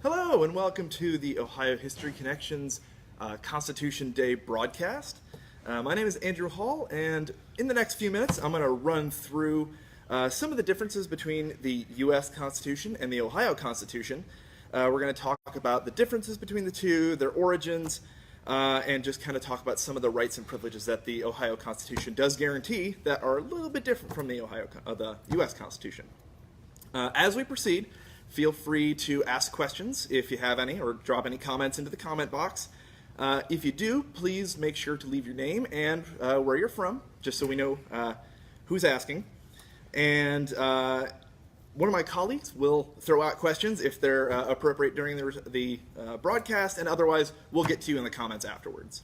Hello and welcome to the Ohio History Connections Constitution Day broadcast. My name is Andrew Hall, and in the next few minutes I'm going to run through some of the differences between the U.S. Constitution and the Ohio Constitution. We're going to talk about the differences between the two, their origins, and just kind of talk about some of the rights and privileges that the Ohio Constitution does guarantee that are a little bit different from the U.S. Constitution. As we proceed, feel free to ask questions if you have any, or drop any comments into the comment box. If you do, please make sure to leave your name and where you're from, just so we know who's asking. And one of my colleagues will throw out questions if they're appropriate during the broadcast, and otherwise we'll get to you in the comments afterwards.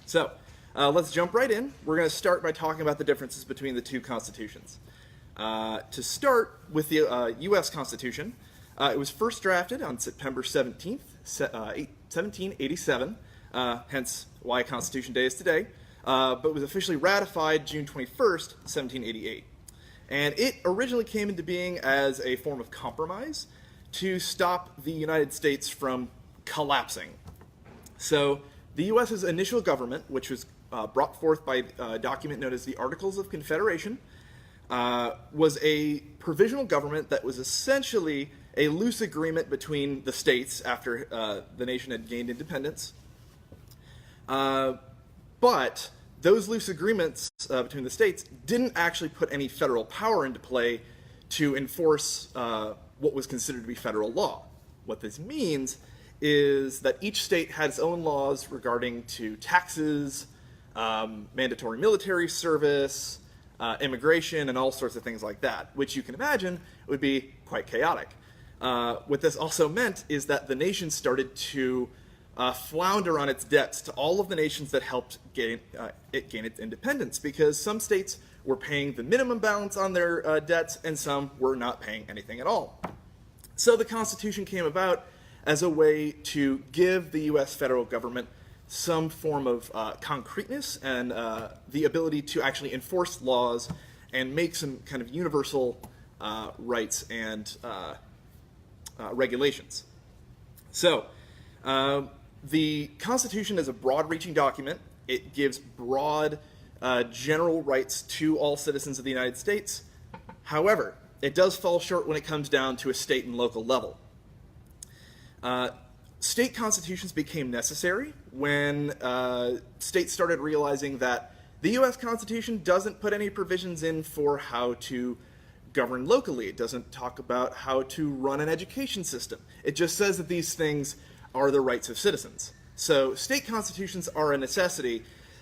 So let's jump right in. We're going to start by talking about the differences between the two constitutions. To start with the U.S. Constitution, it was first drafted on September 17th, 1787, hence why Constitution Day is today, but was officially ratified June 21st, 1788. And it originally came into being as a form of compromise to stop the United States from collapsing. So the U.S.'s initial government, which was brought forth by a document known as the Articles of Confederation, was a provisional government that was essentially a loose agreement between the states after the nation had gained independence. But those loose agreements between the states didn't actually put any federal power into play to enforce what was considered to be federal law. What this means is that each state had its own laws regarding to taxes, mandatory military service, immigration, and all sorts of things like that, which you can imagine would be quite chaotic. What this also meant is that the nation started to flounder on its debts to all of the nations that helped gain its independence, because some states were paying the minimum balance on their debts and some were not paying anything at all. So the Constitution came about as a way to give the U.S. federal government some form of concreteness and the ability to actually enforce laws and make some kind of universal rights and regulations. So the Constitution is a broad-reaching document. It gives broad general rights to all citizens of the United States. However, it does fall short when it comes down to a state and local level. State constitutions became necessary when states started realizing that the U.S. Constitution doesn't put any provisions in for how to govern locally. It doesn't talk about how to run an education system. It just says that these things are the rights of citizens. So state constitutions are a necessity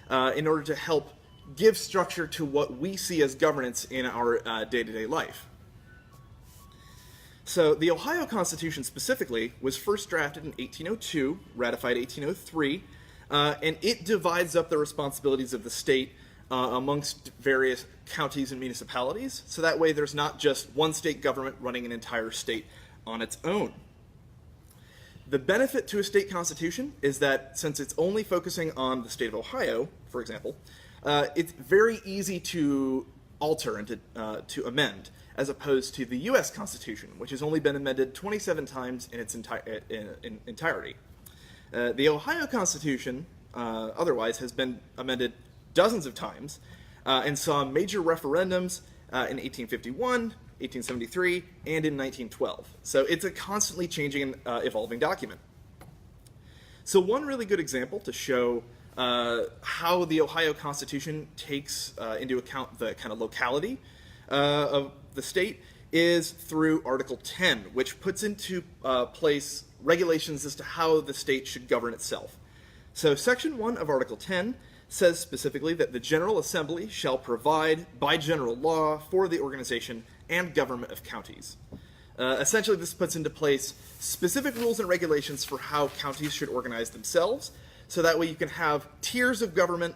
in order to help give structure to what we see as governance in our day-to-day life. So the Ohio Constitution specifically was first drafted in 1802, ratified 1803, and it divides up the responsibilities of the state amongst various counties and municipalities, so that way there's not just one state government running an entire state on its own. The benefit to a state constitution is that since it's only focusing on the state of Ohio, for example, it's very easy to alter and to amend, as opposed to the U.S. Constitution, which has only been amended 27 times in its entirety. The Ohio Constitution, otherwise, has been amended dozens of times and saw major referendums in 1851, 1873, and in 1912. So it's a constantly changing and evolving document. So one really good example to show how the Ohio Constitution takes into account the kind of locality of the state is through Article 10, which puts into place regulations as to how the state should govern itself. So Section 1 of Article 10 says specifically that the General Assembly shall provide by general law for the organization and government of counties. Essentially, this puts into place specific rules and regulations for how counties should organize themselves, so that way you can have tiers of government,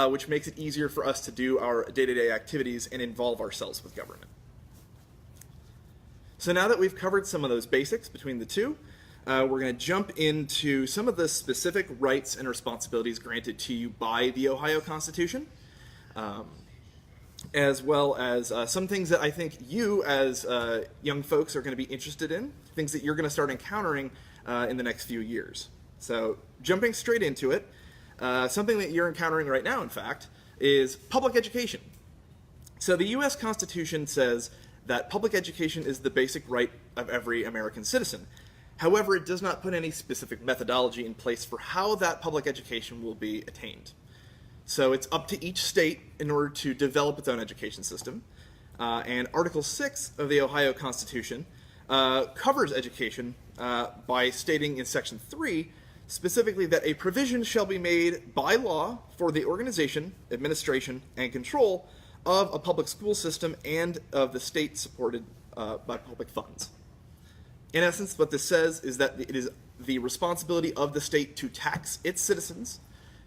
which makes it easier for us to do our day-to-day activities and involve ourselves with government. So now that we've covered some of those basics between the two, we're going to jump into some of the specific rights and responsibilities granted to you by the Ohio Constitution, as well as some things that I think you as young folks are going to be interested in, things that you're going to start encountering in the next few years. So jumping straight into it, something that you're encountering right now, in fact, is public education. So the U.S. Constitution says that public education is the basic right of every American citizen. However, it does not put any specific methodology in place for how that public education will be attained. So it's up to each state in order to develop its own education system. And Article 6 of the Ohio Constitution covers education by stating in Section 3 specifically that a provision shall be made by law for the organization, administration, and control of a public school system and of the state supported by public funds. In essence, what this says is that it is the responsibility of the state to tax its citizens,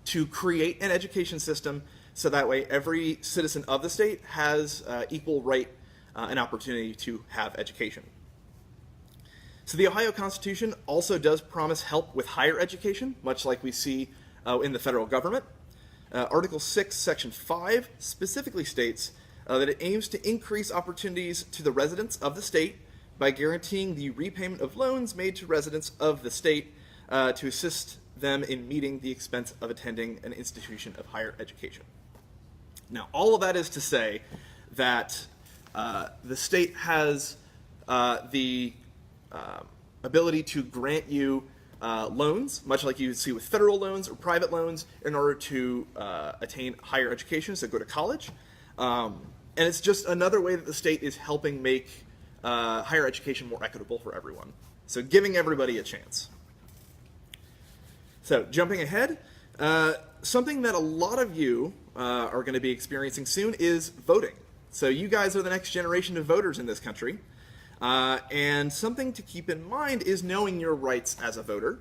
to create an education system, so that way every citizen of the state has equal right and opportunity to have education. So the Ohio Constitution also does promise help with higher education, much like we see in the federal government. Article 6, Section 5 specifically states that it aims to increase opportunities to the residents of the state by guaranteeing the repayment of loans made to residents of the state to assist them in meeting the expense of attending an institution of higher education. Now, all of that is to say that the state has the ability to grant you loans, much like you would see with federal loans or private loans, in order to attain higher education, so go to college. And it's just another way that the state is helping make higher education more equitable for everyone. So giving everybody a chance. So jumping ahead, something that a lot of you are going to be experiencing soon is voting. So you guys are the next generation of voters in this country. And something to keep in mind is knowing your rights as a voter.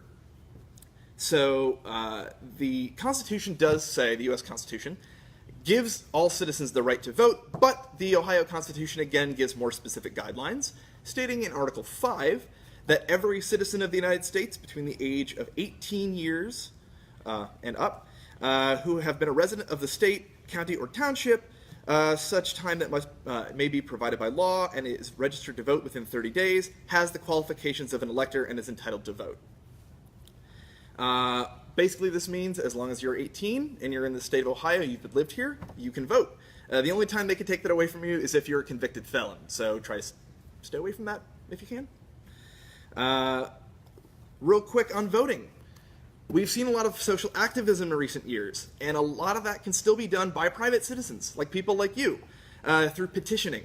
So the Constitution does say, the U.S. Constitution, gives all citizens the right to vote, but the Ohio Constitution again gives more specific guidelines, stating in Article 5 that every citizen of the United States between the age of 18 years and up, who have been a resident of the state, county, or township, such time that may be provided by law and is registered to vote within 30 days, has the qualifications of an elector and is entitled to vote. Basically, this means as long as you're 18 and you're in the state of Ohio, you've lived here, you can vote. The only time they can take that away from you is if you're a convicted felon. So try to stay away from that if you can. Real quick on voting. We've seen a lot of social activism in recent years, and a lot of that can still be done by private citizens, like people like you, through petitioning.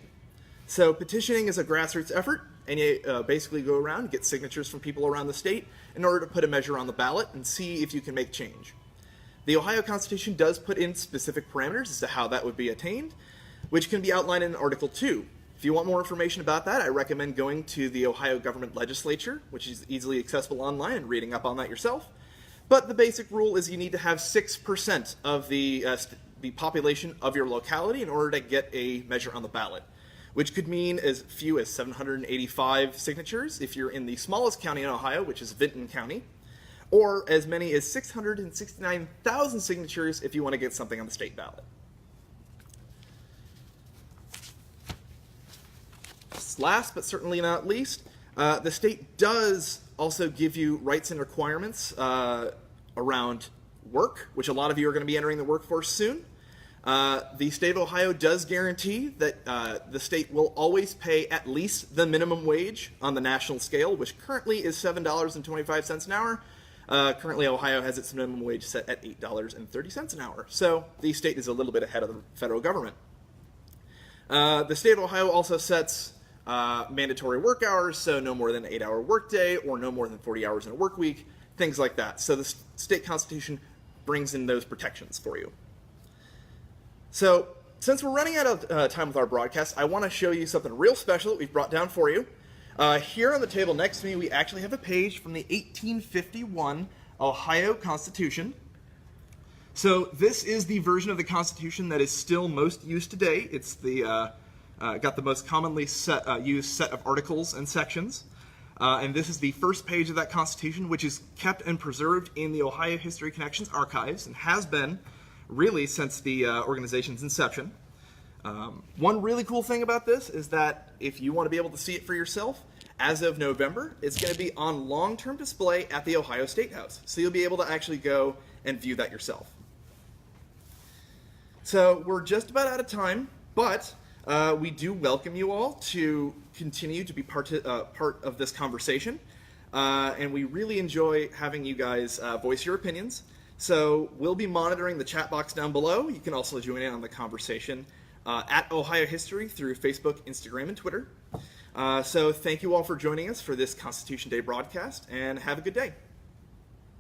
So petitioning is a grassroots effort, and you basically go around and get signatures from people around the state in order to put a measure on the ballot and see if you can make change. The Ohio Constitution does put in specific parameters as to how that would be attained, which can be outlined in Article 2. If you want more information about that, I recommend going to the Ohio Government Legislature, which is easily accessible online, and reading up on that yourself. But the basic rule is you need to have 6% of the population of your locality in order to get a measure on the ballot, which could mean as few as 785 signatures if you're in the smallest county in Ohio, which is Vinton County, or as many as 669,000 signatures if you want to get something on the state ballot. Last but certainly not least, the state does also give you rights and requirements around work, which a lot of you are going to be entering the workforce soon. The state of Ohio does guarantee that the state will always pay at least the minimum wage on the national scale, which currently is $7.25 an hour. Currently, Ohio has its minimum wage set at $8.30 an hour. So the state is a little bit ahead of the federal government. The state of Ohio also sets mandatory work hours, so no more than an 8-hour workday or no more than 40 hours in a work week, things like that. So the state constitution brings in those protections for you. So since we're running out of time with our broadcast, I want to show you something real special that we've brought down for you. Here on the table next to me, we actually have a page from the 1851 Ohio Constitution. So this is the version of the Constitution that is still most used today. It's the got the most commonly used set of articles and sections. And this is the first page of that Constitution, which is kept and preserved in the Ohio History Connections archives and has been really since the organization's inception. One really cool thing about this is that if you want to be able to see it for yourself, As of November, it's going to be on long-term display at the Ohio State House, so you'll be able to actually go and view that yourself. So we're just about out of time, but we do welcome you all to continue to be part of this conversation, and we really enjoy having you guys voice your opinions. So we'll be monitoring the chat box down below. You can also join in on the conversation at Ohio History through Facebook, Instagram, and Twitter. So thank you all for joining us for this Constitution Day broadcast, and have a good day.